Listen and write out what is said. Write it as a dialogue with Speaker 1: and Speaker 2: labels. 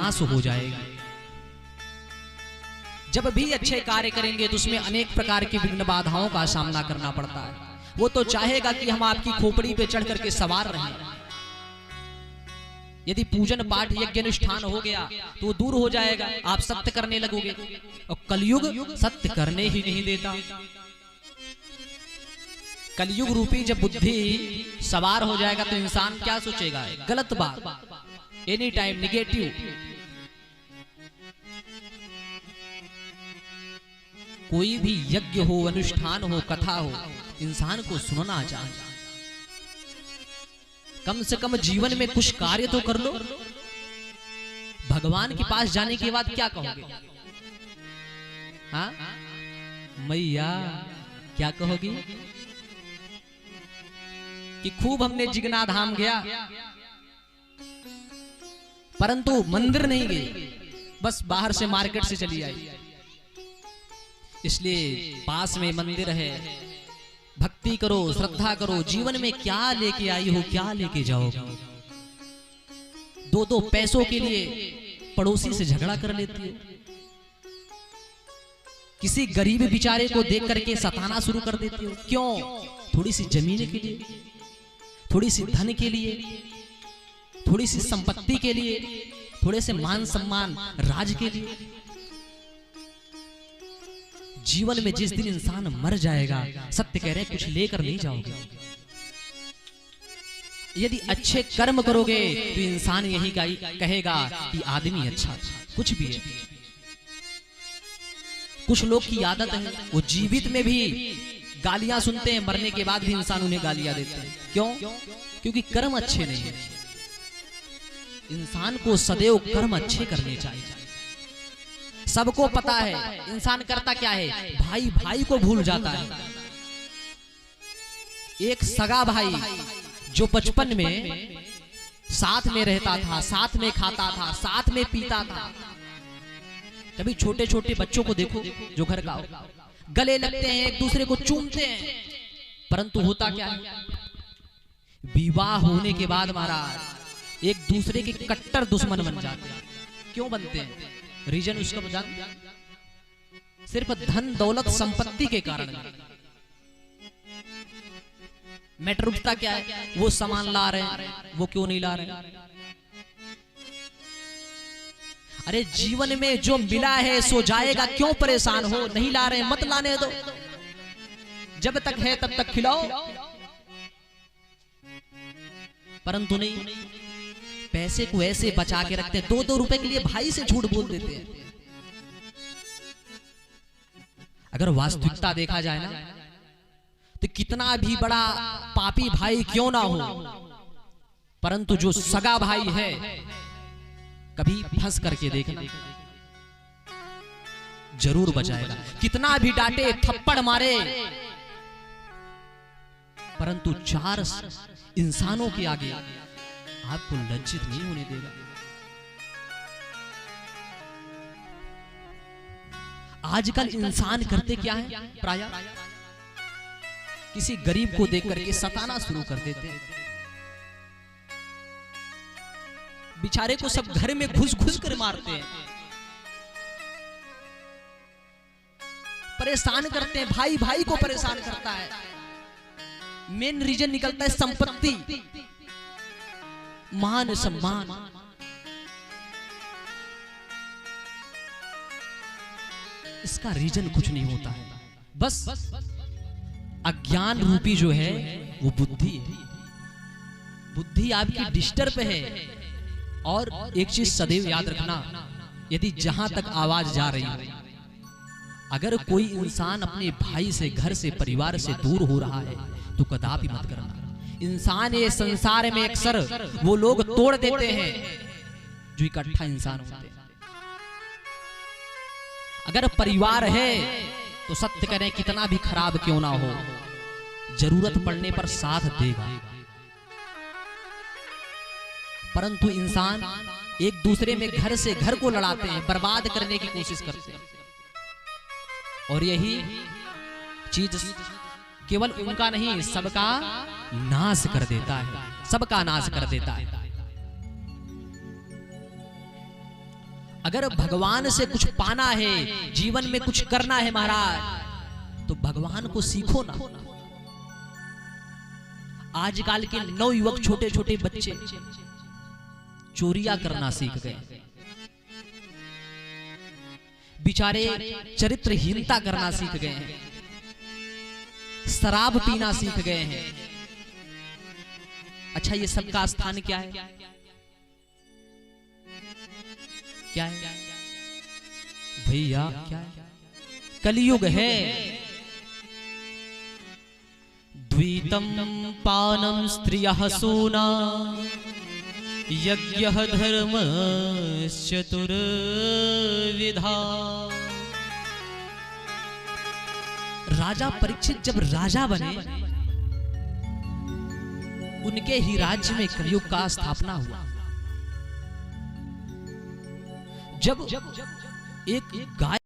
Speaker 1: नाश हो जाएगी। जब भी अच्छे कार्य करेंगे तो उसमें अनेक प्रकार की विघ्न बाधाओं का सामना करना पड़ता है। वो तो चाहेगा कि हम आपकी खोपड़ी पे चढ़ करके सवार रहें। यदि पूजन पाठ यज्ञ अनुष्ठान हो गया तो वो दूर हो जाएगा, आप सत्य करने लगोगे, और कलयुग सत्य करने ही नहीं देता। कलयुग रूपी जब बुद्धि सवार हो जाएगा तो इंसान क्या सोचेगा? गलत बात, एनी टाइम निगेटिव। कोई भी यज्ञ हो, अनुष्ठान हो, कथा हो, इंसान को सुनना चाहिए। कम से कम जीवन में कुछ कार्य तो कर लो। भगवान के पास जाने के बाद क्या कहोगे? हाँ मैया क्या कहोगी? कि खूब हमने जिगना धाम गया परंतु मंदिर नहीं गए, बस बाहर से मार्केट से चली आई। इसलिए पास में मंदिर है, भक्ति करो, श्रद्धा करो। जीवन में क्या लेके आई हो, क्या लेके जाओगे? दो पैसों के लिए पड़ोसी से झगड़ा कर लेती हो, किसी गरीब बेचारे को देख करके सताना शुरू कर देती हो। क्यों? थोड़ी सी जमीन के लिए, थोड़ी सी धन के लिए, थोड़ी सी संपत्ति के लिए, थोड़े से मान सम्मान राज के लिए। जीवन में जिस दिन इंसान मर जाएगा, सत्य कह रहे हैं, कुछ लेकर नहीं जाओगे। यदि अच्छे कर्म करोगे तो इंसान यही कहेगा कि आदमी अच्छा, कुछ भी है। कुछ लोग की आदत है, वो जीवित में भी गालियां सुनते हैं, मरने के बाद भी इंसान उन्हें गालियां देते हैं। क्यों? क्योंकि कर्म अच्छे नहीं है। इंसान को सदैव कर्म अच्छे करने चाहिए। सबको पता है इंसान करता क्या है, भाई भाई को भूल जाता है। एक सगा भाई जो बचपन में साथ में रहता था, साथ में खाता था, साथ में पीता था। कभी छोटे छोटे बच्चों को देखो जो घर का हो, गले लगते हैं, एक दूसरे को चूमते हैं, परंतु होता क्या है? विवाह होने के बाद महाराज एक दूसरे के कट्टर दुश्मन बन जाते हैं। क्यों बनते हैं? रीजन उसका जानते? सिर्फ धन दौलत संपत्ति के कारण। मैटर उठता क्या है? वो सामान ला रहे हैं, वो क्यों नहीं ला रहे? अरे जीवन में जो मिला है सो जाएगा, क्यों परेशान हो? नहीं ला रहे, मत लाने दो। जब तक है तब तक खिलाओ। परंतु नहीं, पैसे को ऐसे बचा के रखते हैं। 2-2 रुपए के लिए भाई से झूठ बोल देते हैं। अगर वास्तविकता देखा जाए ना, तो कितना भी बड़ा पापी भाई क्यों ना हो, परंतु जो सगा भाई है, कभी फंस करके देखना, जरूर बचाएगा। कितना भी डांटे, थप्पड़ मारे, परंतु 4 इंसानों के आगे आपको लज्जित नहीं होने देगा। आजकल इंसान करते क्या है? प्राय किसी गरीब को देख करके सताना शुरू कर देते हैं। बेचारे को सब घर में घुस घुस कर मारते हैं, परेशान करते हैं। भाई भाई को परेशान करता है। मेन रीजन निकलता है संपत्ति, मान सम्मान। इसका रीजन कुछ नहीं होता है, बस अज्ञान रूपी जो है वो बुद्धि है। बुद्धि आपकी डिस्टर्ब है। और एक चीज सदैव याद रखना, यदि जहां तक आवाज जा रही है, अगर कोई इंसान अपने भाई से, घर से, परिवार से दूर हो रहा है तो कदापि मत करना। इंसान ये संसार में अक्सर वो लोग तोड़ देते हैं जो इकट्ठा इंसान होते हैं। अगर परिवार है तो सत्य करें, कितना भी खराब क्यों ना हो, जरूरत पड़ने पर साथ देगा। परंतु इंसान एक दूसरे में घर से घर को लड़ाते हैं, बर्बाद करने की कोशिश करते हैं। और यही चीज केवल उनका नहीं, सबका नाश कर देता है, सबका नाश कर देता है। अगर भगवान से कुछ पाना है, जीवन में कुछ करना है महाराज, तो भगवान को सीखो ना। आजकल के नवयुवक छोटे छोटे बच्चे चोरियां करना सीख गए, बेचारे चरित्रहीनता करना सीख गए हैं, शराब पीना सीख गए हैं। अच्छा, ये सबका स्थान क्या है? क्या है भैया? क्या है? कलयुग है। द्वितम पानम स्त्रियः सूना यज्ञः धर्मश्चतुर्विधा। राजा परीक्षित जब राजा बने, उनके ही राज्य में कलयुग का स्थापना हुआ। जब एक गाय